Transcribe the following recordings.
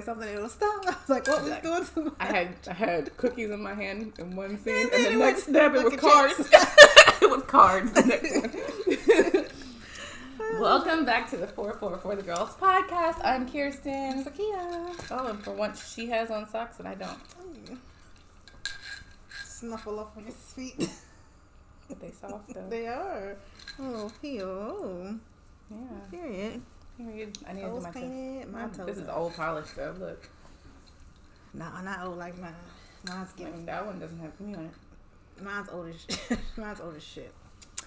say something and it'll stop. I was like, what was doing to me? I had cookies in my hand in one scene, and the next step it was cards. It was cards. The next one. Welcome back to the 444 The Girls podcast. I'm Kirstin. Zakia. Oh, and for once she has on socks and I don't. Snuffle up on his feet. They soft though. They are. Oh, heel. Yeah. Period. I need to do my painted. My toes. This is old polish though. Look. Nah, not old like mine. Mine's getting. That one doesn't have me on it. Mine's old as shit. Mine's old as shit.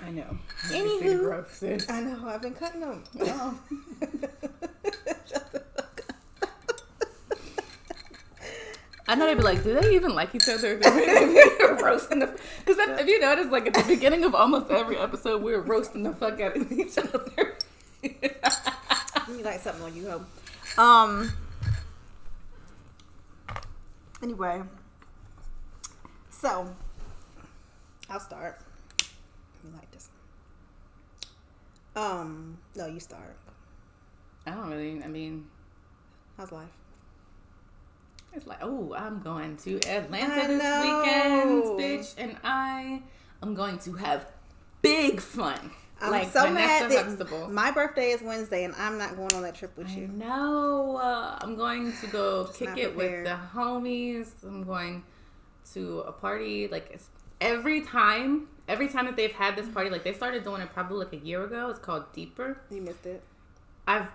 I know. Anywho, I know. I've been cutting them. Oh. Shut the fuck up. I know they'd be like, do they even like each other? They're roasting the. Because if you notice, like at the beginning of almost every episode, we're roasting the fuck out of each other. You like something on you, ho. Anyway, so I'll start. You like this? No, you start. I don't really. I mean, how's life? It's like, oh, I'm going to Atlanta this weekend, bitch, and I am going to have big fun. I'm like so mad that Huxtable. My birthday is Wednesday, and I'm not going on that trip with you. No, I'm going to go Just kick it with the homies. I'm going to a party. Like it's every time that they've had this party, like they started doing it probably like a year ago. It's called Deeper. You missed it. I've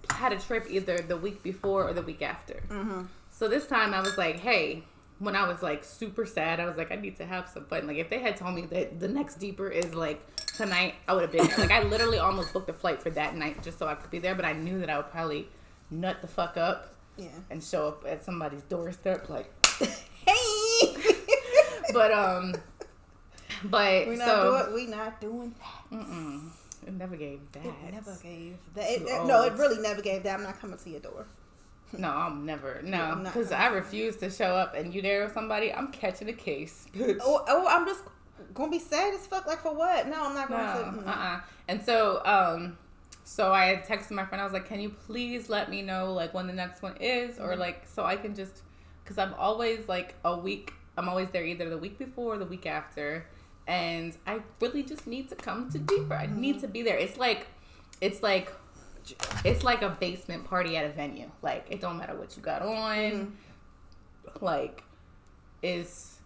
had a trip either the week before or the week after. Mm-hmm. So this time I was like, hey, when I was like super sad, I was like, I need to have some fun. Like if they had told me that the next Deeper is like tonight, I would have been there. Like I literally almost booked a flight for that night just so I could be there, but I knew that I would probably nut the fuck up and show up at somebody's doorstep like, hey. But we not doing that. Mm-mm. It never gave that. It never gave that. No, it really never gave that. I'm not coming to your door. No, I'm never. No, because I refuse to show up and you there with somebody. I'm catching a case. Oh, I'm just gonna be sad as fuck. Like for what? No, I'm not going to. And so, so I had texted my friend. I was like, "Can you please let me know like when the next one is, or like so I can just because I'm always like a week. I'm always there either the week before or the week after." And I really just need to come to Deeper. I need to be there. It's like a basement party at a venue. Like it don't matter what you got on. Like is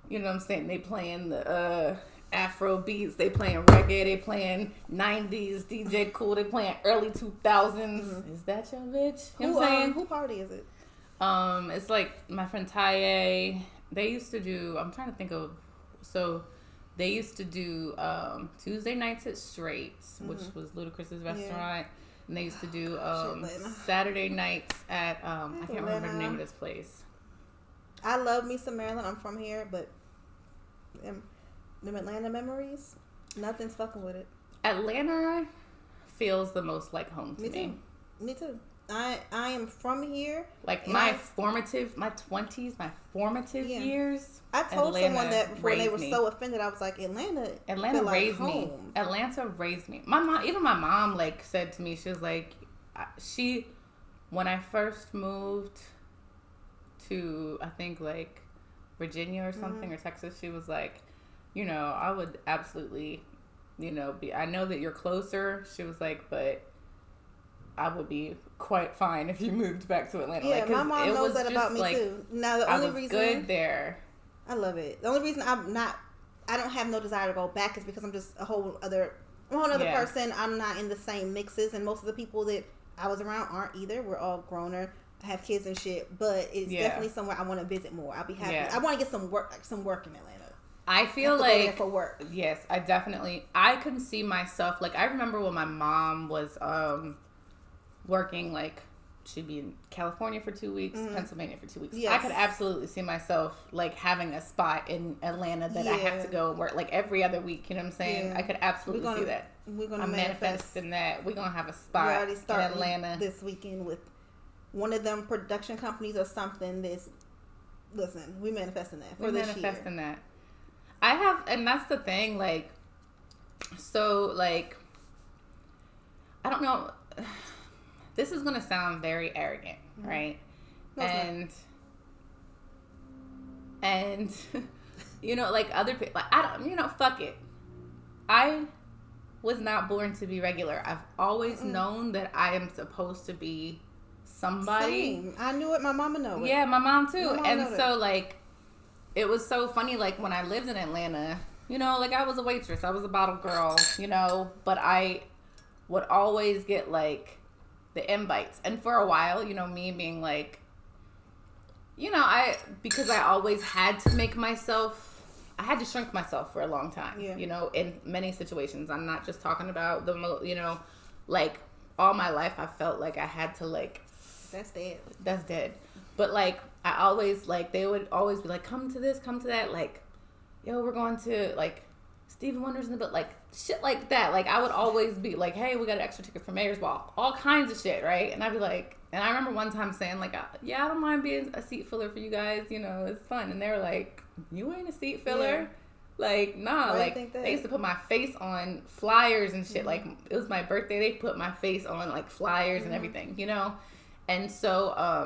you know what I'm saying? They playing the Afro beats. They playing reggae. They playing 90s DJ Cool. They playing early 2000s. Is that your bitch? You know what I'm saying? Who party is it? It's like my friend Taye. They used to do. I'm trying to think of. So they used to do Tuesday nights at Straits, which was Ludacris's restaurant. Yeah. And they used to do Saturday nights at I can't remember the name of this place. I love me some Maryland. I'm from here, but them Atlanta memories, nothing's fucking with it. Atlanta feels the most like home to me. Me too. I am from here. Like my 20s, my formative years. I told someone that before they were so offended. I was like, Atlanta raised me. Atlanta raised me. My mom, like said to me, she was like, when I first moved to, I think like Virginia or something or Texas, she was like, you know, I would absolutely, you know, I know that you're closer. She was like, but I would be quite fine if you moved back to Atlanta. Yeah, my mom knows that about me too. Now the only reason good there. I love it. The only reason I don't have no desire to go back is because I'm just a whole other person. I'm not in the same mixes, and most of the people that I was around aren't either. We're all growner, have kids and shit. But it's definitely somewhere I want to visit more. I'll be happy. Yeah. I want to get some work in Atlanta. I feel like for work. Yes, I can see myself. Like I remember when my mom was working, like she'd be in California for 2 weeks, Pennsylvania for 2 weeks. Yes. I could absolutely see myself like having a spot in Atlanta that I have to go and work like every other week. You know what I'm saying? Yeah. I could absolutely see that. I'm manifesting that. We're gonna have a spot in Atlanta this weekend with one of them production companies or something. Listen, we manifesting that for this year. We're manifesting that. I have, and that's the thing. Like, so like, I don't know. this is gonna sound very arrogant, right? No, and you know, like other people, like I don't, you know, fuck it. I was not born to be regular. I've always known that I am supposed to be somebody. Same. I knew it. My mama knew it. Yeah, my mom too. And so like, it was so funny. Like when I lived in Atlanta, you know, like I was a waitress, I was a bottle girl, you know, but I would always get like the invites. And for a while, you know, me being like, you know, because I always had to make myself. I had to shrink myself for a long time, you know, in many situations. I'm not just talking about you know, like all my life I felt like I had to like. That's dead. That's dead. But like, I always like, they would always be like, come to this, come to that. Like, yo, we're going to like Stephen Wonder's in the book, like shit like that. Like I would always be like, hey, we got an extra ticket for Mayor's Ball. All kinds of shit, right? And I'd be like, and I remember one time saying like, yeah, I don't mind being a seat filler for you guys. You know, it's fun. And they were like, you ain't a seat filler? Yeah. Like, nah. Why like, they used to put my face on flyers and shit. Like, it was my birthday. They put my face on like flyers and everything, you know? And so,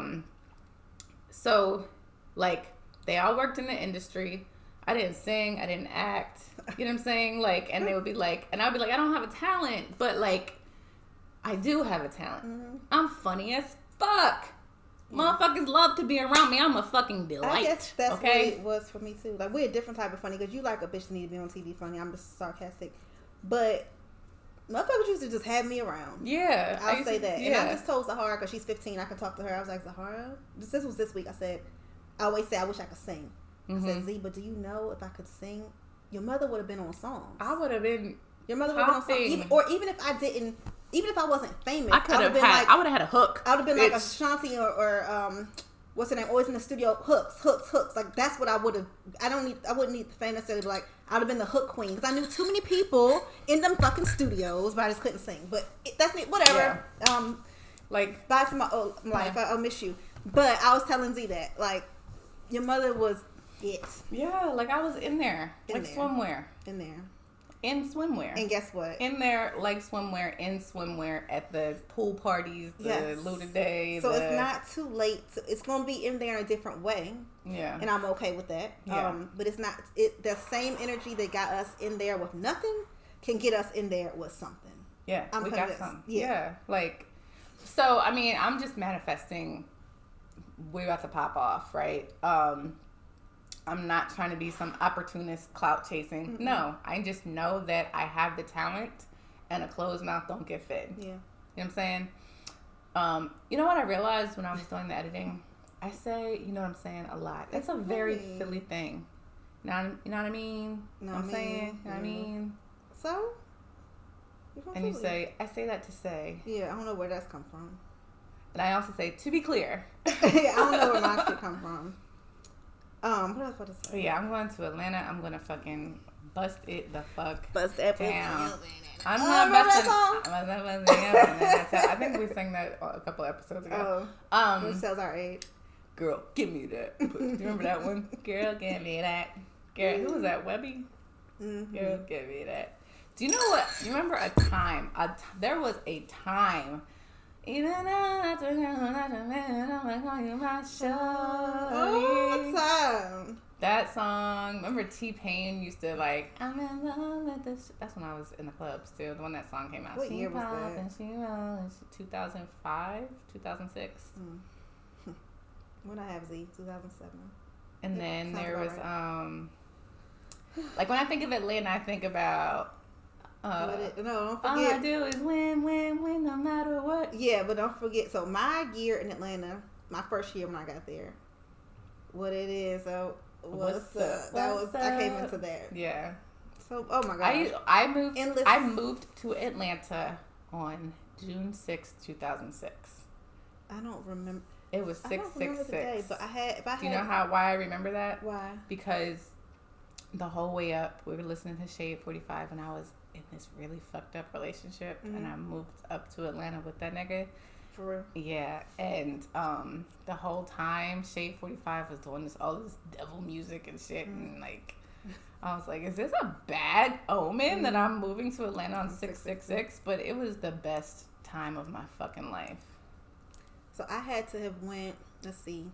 like, they all worked in the industry. I didn't sing. I didn't act. You know what I'm saying? Like, and they would be like, and I'd be like, I don't have a talent, but like, I do have a talent. I'm funny as fuck. Motherfuckers love to be around me. I'm a fucking delight. I guess that's what it was for me too. Like, we're a different type of funny, because you like a bitch that need to be on TV funny. I'm just sarcastic. But motherfuckers used to just have me around. Yeah. I'll say that. Yeah. And I just told Zahara, because she's 15, I can talk to her. I was like, Zahara, this was this week. I said, I always say I wish I could sing. I said, Z, but do you know if I could sing, your mother would have been on songs. I would have been. Your mother would have been on songs. Even if I didn't, even if I wasn't famous, I would have had a hook. I would have been like Ashanti or what's her name? Always in the studio, hooks. Like that's what I would have. I wouldn't need the fame necessarily. But like I would have been the hook queen, because I knew too many people in them fucking studios, but I just couldn't sing. But that's me. Whatever. Yeah. Like bye for my life. I'll miss you. But I was telling Z that like your mother was it. Yeah, like I was in there, swimwear. In there. In swimwear. And guess what? In there, like swimwear, in swimwear, at the pool parties, the Luda Day. So it's not too late. It's going to be in there in a different way. Yeah. And I'm okay with that. Yeah. But it's not, the same energy that got us in there with nothing can get us in there with something. Yeah. We got something. Yeah. Like, so, I mean, I'm just manifesting. We're about to pop off, right? I'm not trying to be some opportunist clout chasing. Mm-hmm. No, I just know that I have the talent, and a closed mouth don't get fed. Yeah. You know what I'm saying? You know what I realized when I was doing the editing? I say, you know what I'm saying, a lot. That's a very Philly thing. You know what I mean? You know what I'm saying? You know what I mean? So? And you say, I say that to say. Yeah, I don't know where that's come from. And I also say, to be clear. I don't know where my shit come from. What else was I about to say? Yeah, I'm going to Atlanta. I'm going to fucking bust it the fuck bust that down. I'm not busting. I think we sang that a couple episodes ago. Which tells our age. Girl, give me that. Do you remember that one? Girl, give me that. Girl, who was that? Webby? Mm-hmm. Girl, give me that. Do you know what? You remember a time? There was a time. Even after I'm calling you my show. Oh, what time? That song. Remember T-Pain used to like, I'm in love with this. That's when I was in the club still. The one that song came out. What year was that? And she rolls. 2005, 2006. When I have Z, 2007. And then there was right. Like when I think of Atlanta, I think about. No, don't forget. All I do is win, no matter what. Yeah, but don't forget. So my year in Atlanta, my first year when I got there, what it is. What's up? I came into that. Yeah. So, oh my God. I moved to Atlanta on June 6th, 2006. I don't remember. It was 666. But Do you know why I remember that? Why? Because the whole way up, we were listening to Shade 45, and I was in this really fucked up relationship, and I moved up to Atlanta with that nigga. For real? Yeah, and the whole time Shade 45 was doing all this devil music and shit, and like I was like, is this a bad omen that I'm moving to Atlanta on 666? But it was the best time of my fucking life. So I had to have went, let's see.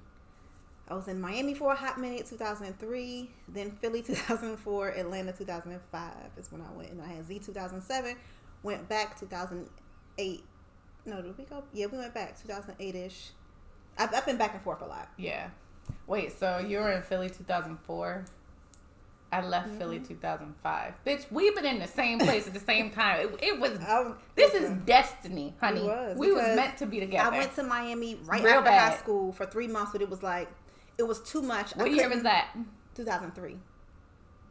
I was in Miami for a hot minute, 2003. Then Philly, 2004. Atlanta, 2005 is when I went. And I had Z, 2007. Went back 2008. No, did we go? Yeah, we went back 2008-ish. I've been back and forth a lot. Yeah. Wait, so you were in Philly 2004? I left Philly 2005. Bitch, we've been in the same place at the same time. It was. This is destiny, honey. We was meant to be together. I went to Miami right after high school for 3 months, but it was like, it was too much. What year was that? 2003.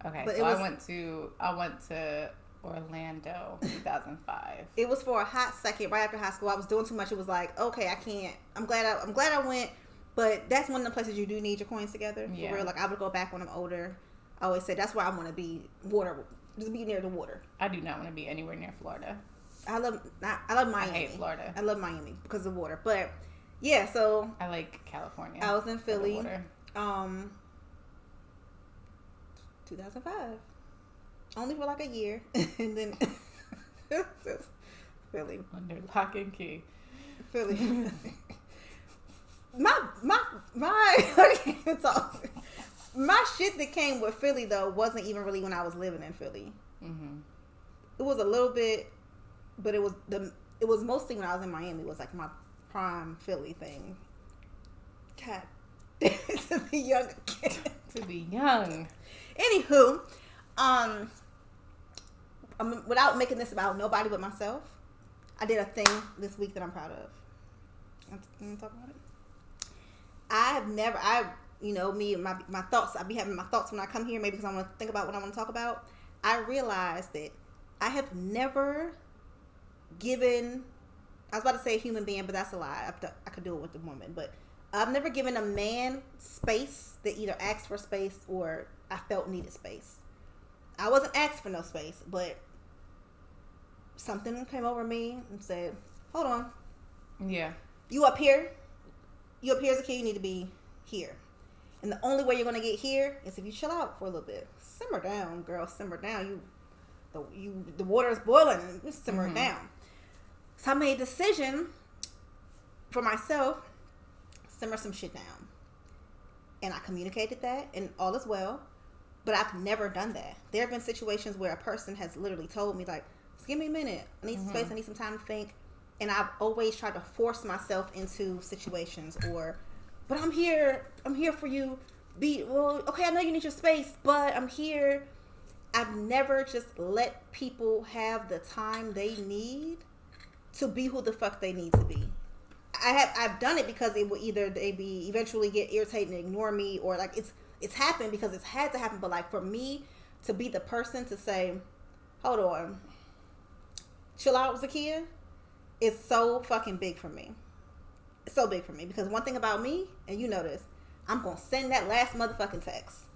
Okay, but so I went to Orlando 2005. It was for a hot second right after high school. I was doing too much. It was like, okay, I can't. I'm glad I went, but that's one of the places you do need your coins together. For real. Like, I would go back when I'm older. I always say that's where I want to be. Water, just be near the water. I do not want to be anywhere near Florida. I love Miami. I hate Florida. I love Miami because of water. But yeah, so I like California. I was in Philly. 2005. Only for like a year, and then Philly under lock and key. Philly. I can't talk. My shit that came with Philly though wasn't even really when I was living in Philly. Mm-hmm. It was a little bit, but it was mostly when I was in Miami. It was like my prime Philly thing. God, to be young again. To be young. Anywho, without making this about nobody but myself, I did a thing this week that I'm proud of. Can you talk about it? You know, me and my thoughts, I be having my thoughts when I come here, maybe because I want to think about what I want to talk about. I realized that I have never given, I was about to say a human being, but that's a lie. I could do it with a woman, but I've never given a man space that either asked for space or I felt needed space. I wasn't asked for no space, but something came over me and said, hold on. Yeah. You up here as a kid, you need to be here. And the only way you're going to get here is if you chill out for a little bit. Simmer down, girl. Simmer down. The water is boiling. Just simmer down. So I made a decision for myself, simmer some shit down. And I communicated that, and all is well. But I've never done that. There have been situations where a person has literally told me, like, just give me a minute. I need some space. I need some time to think. And I've always tried to force myself into situations but I'm here for you. Okay, I know you need your space, but I'm here. I've never just let people have the time they need to be who the fuck they need to be. I've done it because it will either they be eventually get irritated and ignore me, or like it's happened because it's had to happen. But like for me to be the person to say, hold on, chill out, Zakia, it's so fucking big for me. It's so big for me because one thing about me, and you know this, I'm going to send that last motherfucking text.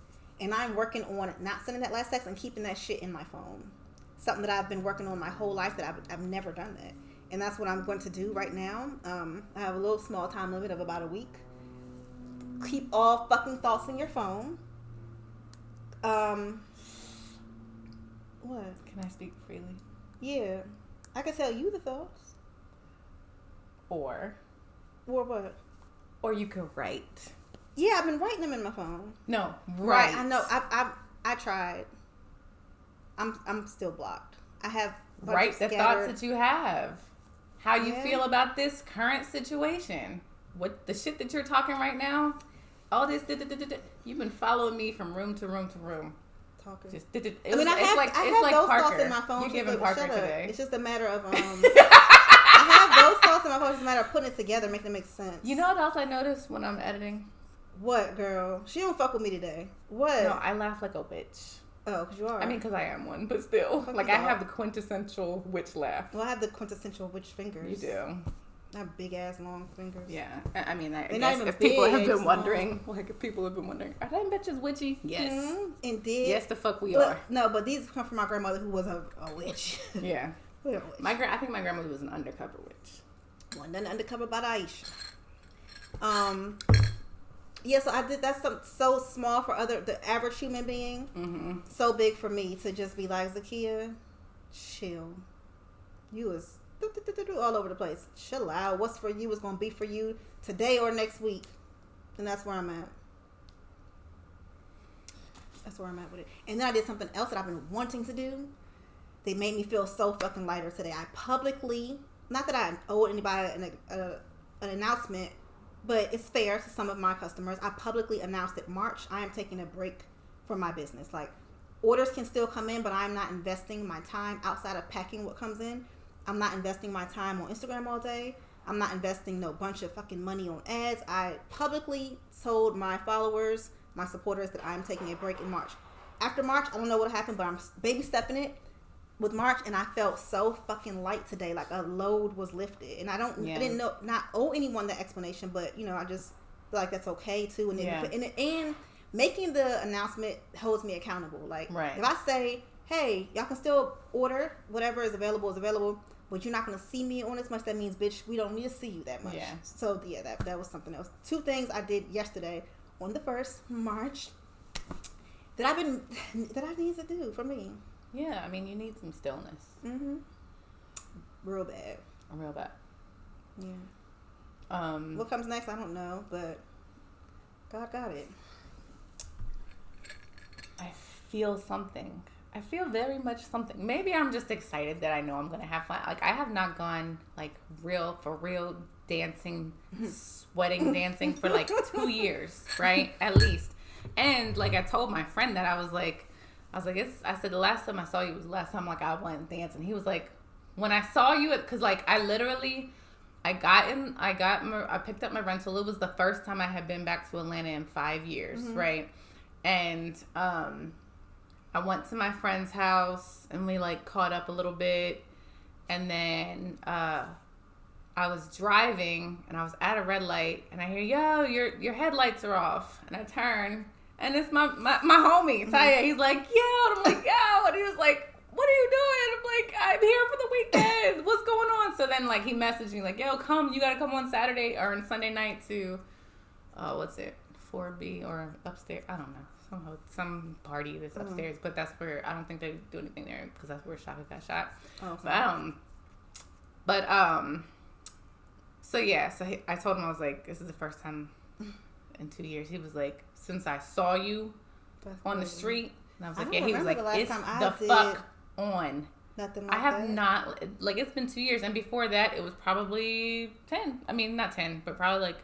And I'm working on not sending that last text and keeping that shit in my phone. Something that I've been working on my whole life that I've never done that. And that's what I'm going to do right now. I have a little small time limit of about a week. Keep all fucking thoughts in your phone. What? Can I speak freely? Yeah. I can tell you the thoughts. Or what? Or you could write. Yeah, I've been writing them in my phone. No, right. I know. I tried. I'm still blocked. I have write the thoughts that you have. How you feel about this current situation. What the shit that you're talking right now. All this. You've been following me from room to room to room. Talking. Just, I have those thoughts in my phone. You're giving Parker today. It's just a matter of I have those thoughts in my phone. It's a matter of putting it together, making it make sense. You know what else I noticed when I'm editing? What, girl? She don't fuck with me today. What? No, I laugh like a witch. Oh, because you are. I mean, because I am one, but still. Like, I have the quintessential witch laugh. Well, I have the quintessential witch fingers. You do. I have big-ass, long fingers. Yeah. I mean, I guess if people have been wondering, are them bitches witchy? Yes. Mm-hmm. Indeed. Yes, the fuck we are. No, but these come from my grandmother who was a witch. Yeah. I think my grandmother was an undercover witch. Wasn't undercover by Aisha. Yeah, so I did. That's so small for the average human being. Mm-hmm. So big for me to just be like, Zakia, chill. all over the place. Chill out. What's for you is going to be for you today or next week. And that's where I'm at. That's where I'm at with it. And then I did something else that I've been wanting to do. They made me feel so fucking lighter today. I publicly, not that I owe anybody an announcement, but it's fair to some of my customers. I publicly announced that March, I am taking a break from my business. Like, orders can still come in, but I'm not investing my time outside of packing what comes in. I'm not investing my time on Instagram all day. I'm not investing no bunch of fucking money on ads. I publicly told my followers, my supporters, that I'm taking a break in March. After March, I don't know what'll happen, but I'm baby stepping it with March, and I felt so fucking light today. Like a load was lifted, and I didn't know, not owe anyone that explanation, but you know, I just feel like that's okay too. And and making the announcement holds me accountable. Like, if I say, hey, y'all can still order whatever is available, but you're not going to see me on as much, that means, bitch, we don't need to see you that much. Yeah. So, yeah, that was something else. 2 things I did yesterday on the 1st March that I need to do for me. Yeah, I mean, you need some stillness. Mm-hmm. Real bad. Yeah. What comes next, I don't know, but God got it. I feel something. I feel very much something. Maybe I'm just excited that I know I'm going to have fun. Like, I have not gone, like, for real dancing, sweating dancing for, like, 2 years, right? At least. And, like, I told my friend that I said, the last time I saw you was the last time, like, I went and danced. And he was like, when I saw you, because, like, I picked up my rental. It was the first time I had been back to Atlanta in 5 years, right? And, I went to my friend's house and we like caught up a little bit, and then I was driving and I was at a red light and I hear, yo, your headlights are off, and I turn and it's my homie Taya. He's like, yo, and I'm like, yo, and he was like, what are you doing? I'm like, I'm here for the weekend. What's going on? So then like he messaged me like, yo, you gotta come on Saturday or on Sunday night to what's it, 4B or upstairs, I don't know. Some party that's upstairs, but that's where I don't think they do anything there because that's where Shaka got shot. So yeah, I told him, I was like, this is the first time in 2 years. He was like, since I saw you on the street, and I was like, yeah. He was like, it's the fuck on. Nothing like I have that. not, like, it's been 2 years, and before that it was probably 10. I mean, not 10, but probably like,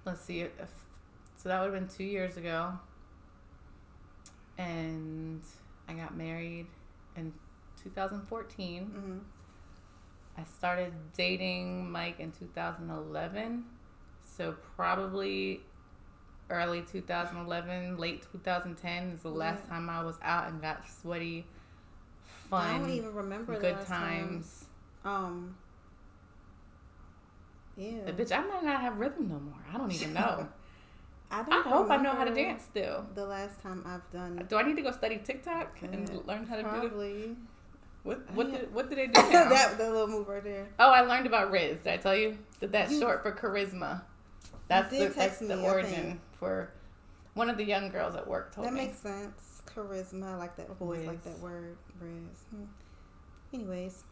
let's see, so that would have been 2 years ago. And I got married in 2014. Mm-hmm. I started dating Mike in 2011. So probably early 2011, late 2010 is the last time I was out and got sweaty, fun. I don't even remember good times. Yeah. But bitch, I might not have rhythm no more. I don't even know. I hope I know how to dance still. The last time I've done. Do I need to go study TikTok and learn how to probably. Do it? What do they do now? that little move right there. Oh, I learned about Riz. Did I tell you? That's short for charisma. That's the origin for one of the young girls at work told me. That makes sense. Charisma, I like that. I've always liked that word, Riz. Anyways.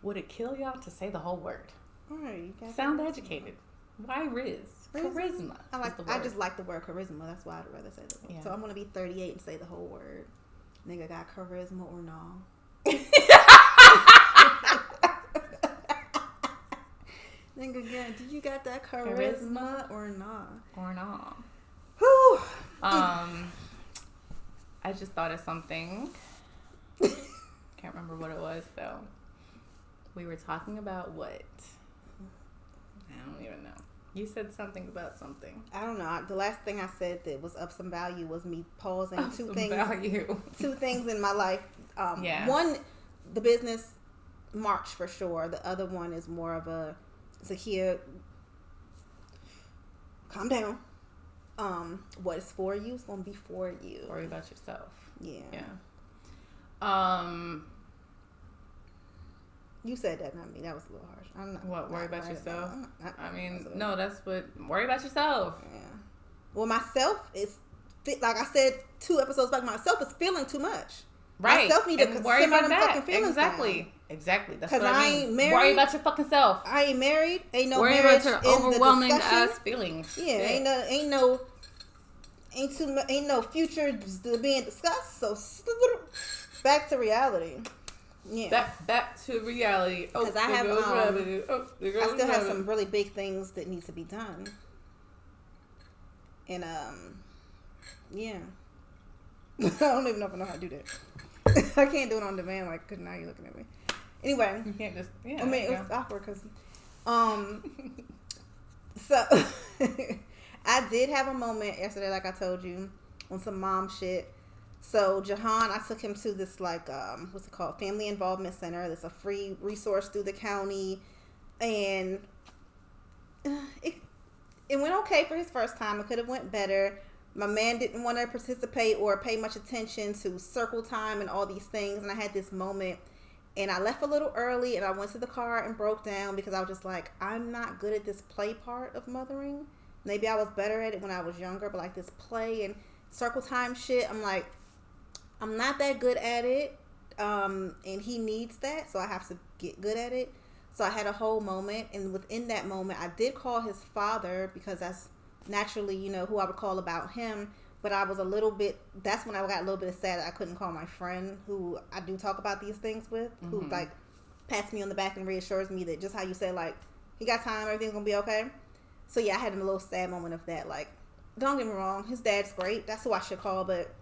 Would it kill y'all to say the whole word? All right, you guys sound educated. Why Riz? Charisma. I just like the word charisma. That's why I'd rather say the word. Yeah. So I'm gonna be 38 and say the whole word. Nigga got charisma or no? Nigga, do you got that charisma or not? Or not? Whew. I just thought of something. Can't remember what it was though. We were talking about what? I don't even know. You said something about something. I don't know. The last thing I said that was of some value was me pausing two things in my life. One, the business March for sure. The other one is more of a Zakia. Calm down. What is for you is gonna be for you. Worry about yourself. Yeah. Yeah. You said that, not me. That was a little harsh. I'm not. What, worry about yourself? No, that's what. Worry about yourself. Yeah. Well, myself is, like I said 2 episodes back, myself is feeling too much. Right. Myself need to worry about that. Fucking feelings exactly. down. Exactly. That's what I ain't married. Worry about your fucking self. I ain't married. Ain't no worry marriage about your overwhelming ass feelings. Yeah, ain't no future being discussed. So back to reality. Yeah. Back to reality. Because I still have some really big things that need to be done. And yeah. I don't even know if I know how to do that. I can't do it on demand, like, because now you're looking at me. Anyway. You can't just, yeah. I mean, it was awkward because, so, I did have a moment yesterday, like I told you, on some mom shit. So, Jahan, I took him to this, like, what's it called? Family Involvement Center. That's a free resource through the county. And it went okay for his first time. It could have went better. My man didn't want to participate or pay much attention to circle time and all these things. And I had this moment, and I left a little early, and I went to the car and broke down because I was just like, I'm not good at this play part of mothering. Maybe I was better at it when I was younger, but like this play and circle time shit, I'm like, I'm not that good at it. And he needs that, so I have to get good at it. So I had a whole moment, and within that moment, I did call his father because that's naturally, you know, who I would call about him. But I was a little bit, that's when I got a little bit sad that I couldn't call my friend who I do talk about these things with, who like pats me on the back and reassures me that just how you said, like, he got time, everything's gonna be okay. So yeah, I had a little sad moment of that. Like, don't get me wrong, his dad's great, that's who I should call, but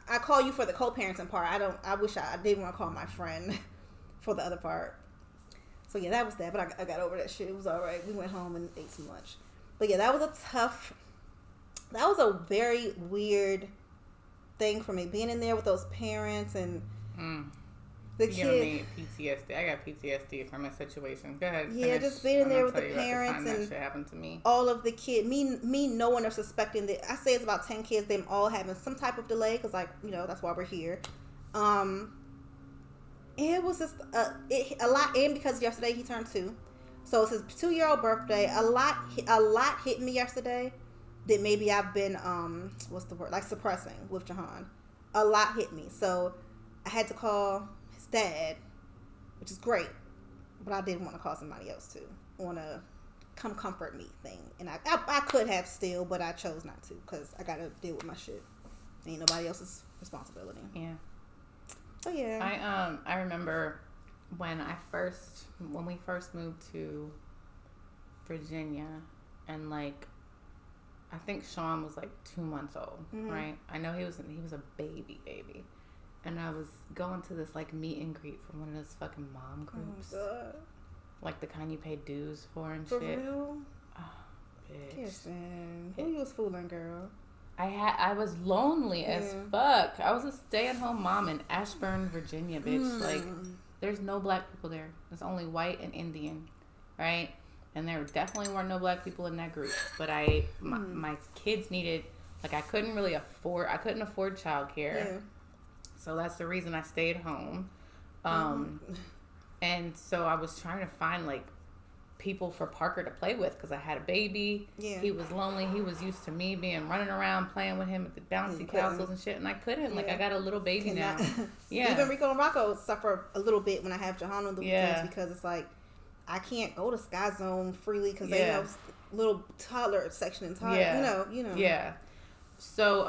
I call you for the co-parenting part. I wish I did want to call my friend for the other part. So yeah, that was that, but I got over that shit. It was all right. We went home and ate some lunch. But yeah, that was a very weird thing for me, being in there with those parents and the kid. Me PTSD. I got PTSD from a situation. Go ahead. Yeah, just being in there with the parents and that shit happened to me. All of the kids. Me knowing or suspecting that, I say it's about 10 kids, them all having some type of delay because, like, you know, that's why we're here. It was just a lot, and because yesterday he turned 2. So it's his 2-year-old birthday. A lot hit me yesterday that maybe I've been, what's the word? Like suppressing with Jahan. A lot hit me. So I had to call his dad, which is great. But I did want to call somebody else too on a come comfort me thing. And I could have still, but I chose not to because I got to deal with my shit. Ain't nobody else's responsibility. Yeah. So yeah. I remember when we first moved to Virginia, and like I think Sean was like 2 months old, right? I know he was a baby, and I was going to this like meet and greet from one of those fucking mom groups, like the kind you pay dues for and for shit. Real? Oh, bitch. Kirstin, who you was fooling, girl? I was lonely as fuck. I was a stay-at-home mom in Ashburn, Virginia, bitch. Like, there's no black people there. There's only white and Indian, right? And there definitely weren't no black people in that group. But my kids needed, like, I couldn't afford childcare. Yeah. So that's the reason I stayed home. And so I was trying to find, like, people for Parker to play with because I had a baby. Yeah. He was lonely. He was used to me running around playing with him at the bouncy castles and shit, and I couldn't. Yeah. Like, I got a little baby now. Yeah. Even Rico and Rocco suffer a little bit when I have Jahan on the weekends because it's like I can't go to Sky Zone freely because they have little toddler section and toddler. Yeah. You know. Yeah. So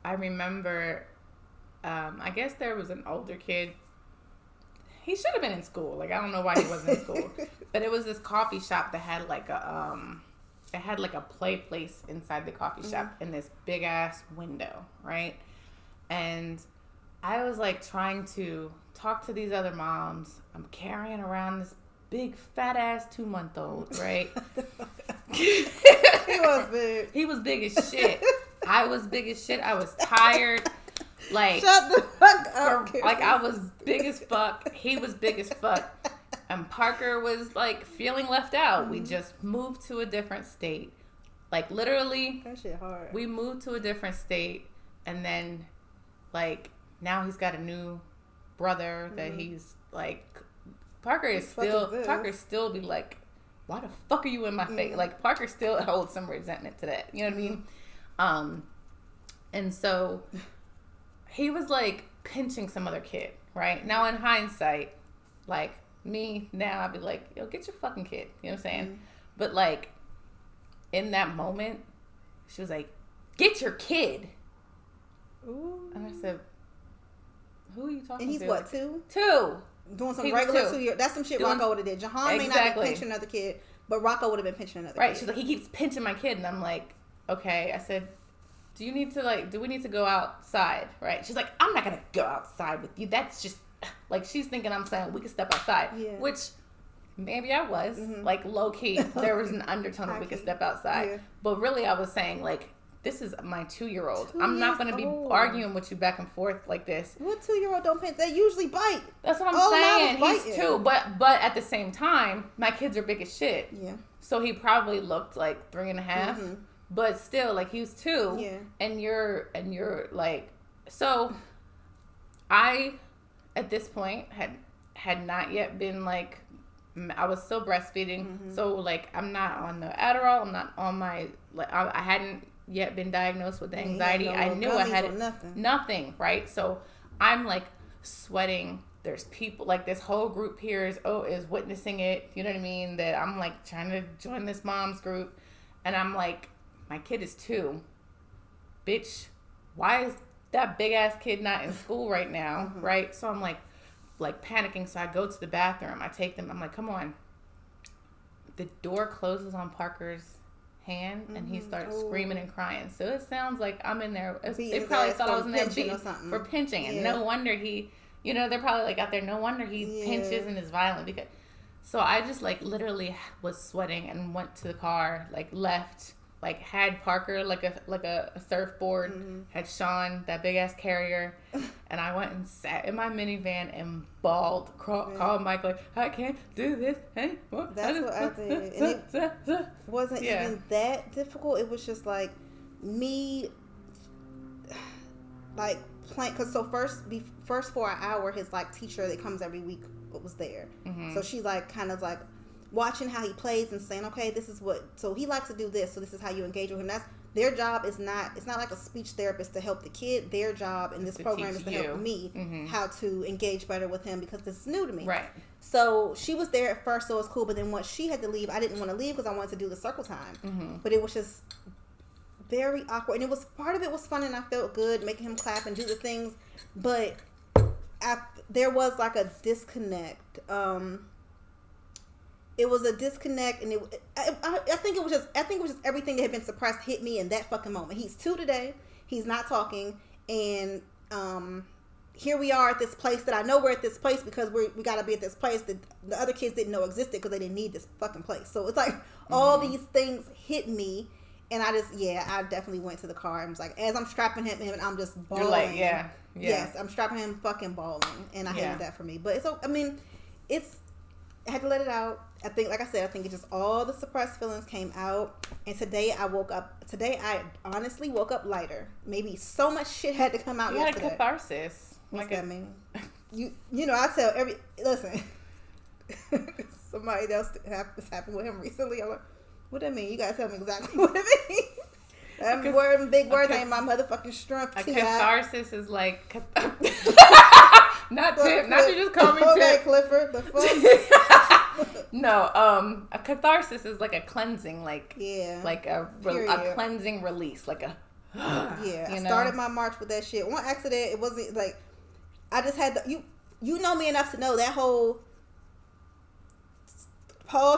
I remember, I guess there was an older kid. He should have been in school. Like, I don't know why he wasn't in school. But it was this coffee shop that had like a play place inside the coffee shop in this big ass window, right? And I was like trying to talk to these other moms. I'm carrying around this big fat ass 2-month-old, right? He was big. He was big as shit. I was big as shit. I was tired. Like, shut the fuck up. Like, I was big as fuck. He was big as fuck. And Parker was, like, feeling left out. We just moved to a different state. Like, literally. That shit hard. We moved to a different state. And then, like, now he's got a new brother that he's, like, Parker still be like, why the fuck are you in my face? Like, Parker still holds some resentment to that. You know what I mean? And so he was like, pinching some other kid, right? Now in hindsight, like me now, I'd be like, yo, get your fucking kid. You know what I'm saying? Mm-hmm. But like in that moment, she was like, get your kid. Ooh. And I said, who are you talking to? And he's what, 2? 2. Doing some regular 2-year. That's some shit Rocco would have did. Jahan may not be pinching another kid, but Rocco would have been pinching another kid. Right. She's like, he keeps pinching my kid. And I'm like, okay. I said, do we need to go outside? Right. She's like, I'm not going to go outside with you. That's just, like, she's thinking I'm saying we can step outside. Yeah. Which maybe I was. Mm-hmm. Like, low key, there was an undertone of we can step outside. Yeah. But really, I was saying, like, this is my 2-year-old. I'm not going to be arguing with you back and forth like this. What 2-year-old don't pinch? They usually bite. That's what I'm saying. He's 2. But at the same time, my kids are big as shit. Yeah. So he probably looked like 3.5. Mm-hmm. But still, like, he was 2. Yeah. And you're like, so I, at this point, had not yet been, like, I was still breastfeeding. Mm-hmm. So, like, I'm not on the Adderall. I'm not on my, like, I hadn't yet been diagnosed with anxiety. I knew I had nothing, right? So I'm like sweating. There's people, like this whole group here is witnessing it. You know what I mean? That I'm like trying to join this mom's group, and I'm like, my kid is 2. Bitch, why is that big ass kid not in school right now? Mm-hmm. Right? So I'm like panicking. So I go to the bathroom. I take them. I'm like, come on. The door closes on Parker's hand, and he starts screaming and crying. So it sounds like I'm in there. They probably thought I was in there for pinching, and no wonder he, they're probably like out there. No wonder he pinches and is violent because. So I just like literally was sweating and went to the car, like left, like had Parker like a surfboard, had Sean that big ass carrier, and I went and sat in my minivan and bawled, called Mike like, I can't do this anymore. That's what I did, and it wasn't even that difficult. It was just like me, like playing. Cause so first for an hour, his like teacher that comes every week was there. Mm-hmm. So she's like kind of like watching how he plays and saying, okay, this is what, so he likes to do this, so this is how you engage with him. That's their job. It's not like a speech therapist to help the kid. Their job in this program is to help me how to engage better with him because this is new to me. Right. So she was there at first, so it was cool, but then once she had to leave, I didn't want to leave because I wanted to do the circle time. Mm-hmm. But it was just very awkward, and it was, part of it was fun and I felt good making him clap and do the things, but there was like a disconnect. It was a disconnect, and I think it was just everything that had been suppressed hit me in that fucking moment. He's 2 today. He's not talking, and here we are at this place that I know we're at this place because we got to be at this place that the other kids didn't know existed because they didn't need this fucking place. So it's like all these things hit me, and I definitely went to the car and was like, as I'm strapping him in, I'm just bawling. You're like, yes, I'm strapping him fucking bawling, and I hated that for me. But I had to let it out. I think it just all the suppressed feelings came out. And today I honestly woke up lighter. Maybe so much shit had to come out yesterday. You had a catharsis. What's that mean? I tell listen, somebody else this happened with him recently. I'm like, what that mean? You gotta tell me exactly what it means. That big words ain't my motherfucking strength. A catharsis is like not Tip. Not you just call me Tip. Okay, Clifford. The fuck. No, a catharsis is like a cleansing, like a cleansing release, like a I started my march with that shit. One accident, it wasn't like I just had you know me enough to know that whole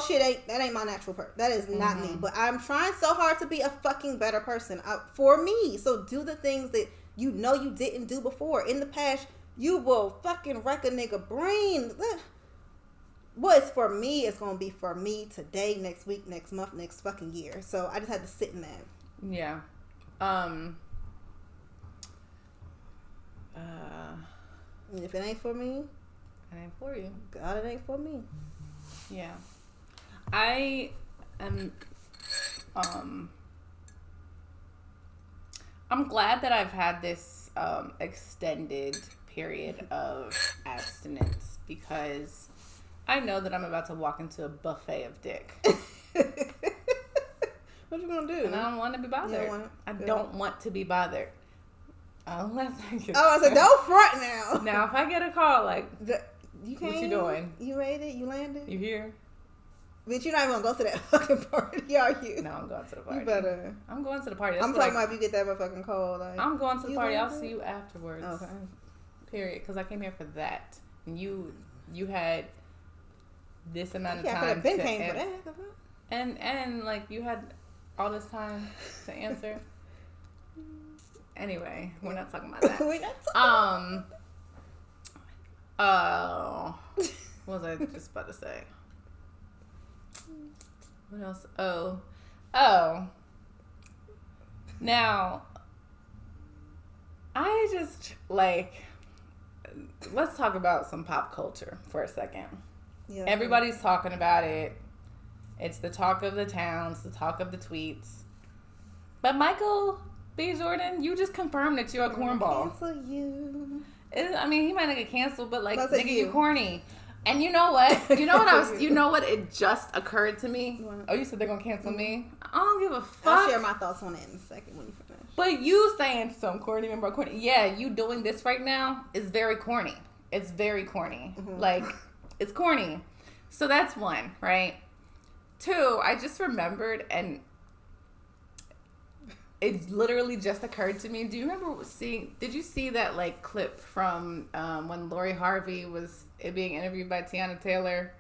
shit ain't my natural person. That is not me. But I'm trying so hard to be a fucking better person for me. So do the things that you know you didn't do before in the past. You will fucking wreck a nigga brain. What's for me is gonna be for me today, next week, next month, next fucking year. So I just had to sit in that. Yeah. If it ain't for me, it ain't for you. God, it ain't for me. Yeah. I am I'm glad that I've had this extended period of abstinence because I know that I'm about to walk into a buffet of dick. What you gonna do? And I don't want to be bothered. I don't want to be bothered. Unless I get... Oh, I said, don't front now. Now, if I get a call, like, you came, what you doing? You made it? You landed? You here? Bitch, you're not even going to go to that fucking party, are you? No, I'm going to the party. You better. I'm going to the party. I'm talking about if you get that motherfucking call. Like, I'm going to the party. I'll see you afterwards. Okay. Period. Because I came here for that. And you had this amount of time. I could have been came for that. And like, you had all this time to answer. Anyway, we're not talking about that. We're not talking what was I just about to say? What else? Oh. Now, I just, like, let's talk about some pop culture for a second. Yeah. Everybody's talking about it. It's the talk of the town. It's the talk of the tweets. But Michael B. Jordan, you just confirmed that you're a cornball. Cancel you. I mean, he might not get canceled, but, like, nigga, you corny. And you know what? You know what? It just occurred to me. What? Oh, you said they're gonna cancel me? I don't give a fuck. I'll share my thoughts on it in a second when you finish. But you saying some corny, remember corny? Yeah, you doing this right now is very corny. It's very corny. Mm-hmm. Like, it's corny. So that's one, right? Two, I just remembered, and it literally just occurred to me. Do you remember did you see that, like, clip from when Lori Harvey was being interviewed by Tiana Taylor,